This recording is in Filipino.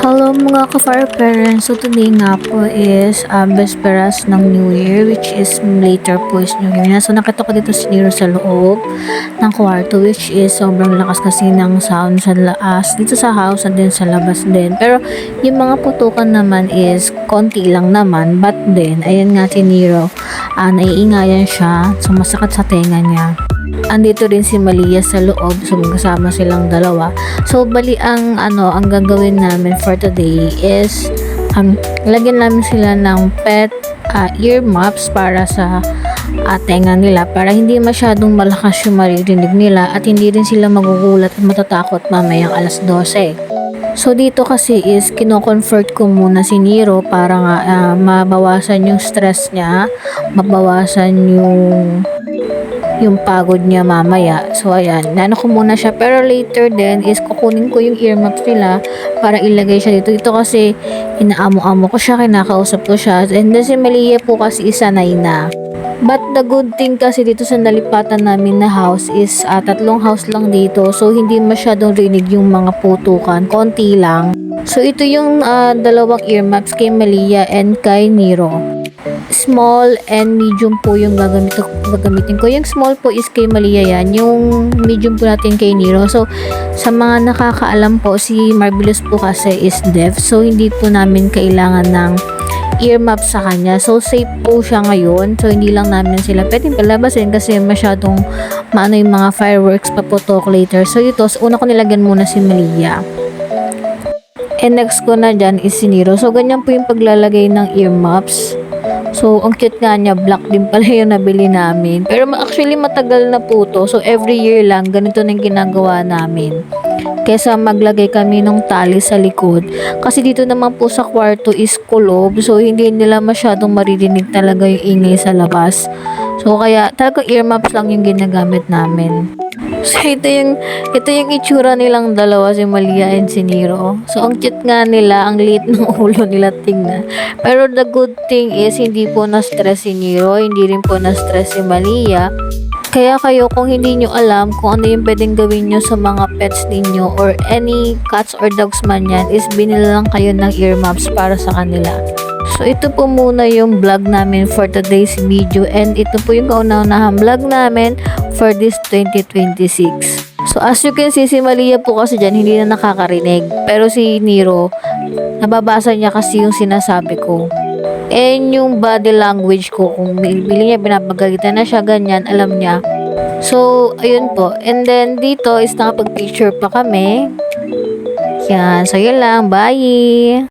Hello mga ka-fire parents. So today nga po is Vesperas ng New Year, which is later po is New Year na. So nakita ko dito si Nero sa loob ng kwarto, which is sobrang lakas kasi ng sound sa laas dito sa house and then sa labas din. Pero yung mga putukan naman is konti lang naman, but then ayan nga si Nero, naiingayan siya, sumasakit sa tenga niya. Andito rin si Malia sa loob, so magkasama silang dalawa. So bali ang gagawin namin for today is lagyan namin sila ng pet ear muffs para sa tenga nila, para hindi masyadong malakas yung maririnig nila at hindi rin sila magugulat at matatakot mamayang alas 12. So dito kasi is kino-comfort ko muna si Nero para nga mabawasan yung stress niya, mabawasan yung pagod niya mamaya. So ayan, nano ko muna siya, pero later din is kukunin ko yung earmuffs nila para ilagay siya dito. Ito kasi inaamo-amo ko siya, kinakausap ko siya, and then si Malia po kasi isanay na. But the good thing kasi dito sa nalipatan namin na house is tatlong house lang dito, so hindi masyadong rinig yung mga putukan, konti lang. So ito yung dalawang earmuffs kay Malia and kay Nero. Small and medium po yung gagamitin ko. Yung small po is kay Malia yan. Yung medium po natin kay Nero. So, sa mga nakakaalam po, si Marvelous po kasi is deaf. So, hindi po namin kailangan ng earmuffs sa kanya. So, safe po siya ngayon. So, hindi lang namin sila pwedeng palabasin kasi masyadong maano yung mga fireworks paputok later. So, ito, una ko nilagyan muna si Malia. And next ko na dyan is si Nero. So, ganyan po yung paglalagay ng earmuffs. So, ang cute nga niya, black din pala yung nabili namin. Pero actually, matagal na po to. So, every year lang, ganito na yung ginagawa namin. Kesa maglagay kami ng tali sa likod. Kasi dito naman po sa kwarto is kulob. So, hindi nila masyadong maririnig talaga yung ingay sa labas. So, kaya talagang earmuffs lang yung ginagamit namin. So, ito yung itsura nilang dalawa, si Malia and si Nero. So, ang cute nga nila, ang liit ng ulo nila tingnan. Pero the good thing is, hindi po na-stress si Nero, hindi rin po na-stress si Malia. Kaya kayo, kung hindi nyo alam kung ano yung pwedeng gawin nyo sa mga pets ninyo or any cats or dogs man yan, is binili lang kayo ng earmuffs para sa kanila. So, ito po muna yung vlog namin for today's video, and ito po yung kauna-unahang vlog namin for this 2026. So, as you can see, si Malia po kasi dyan hindi na nakakarinig. Pero si Nero, nababasa niya kasi yung sinasabi ko. And yung body language ko, kung bili niya, pinapagalitan na siya, ganyan, alam niya. So, ayun po. And then, dito is nakapag-picture pa kami. Yan. So, yun lang. Bye!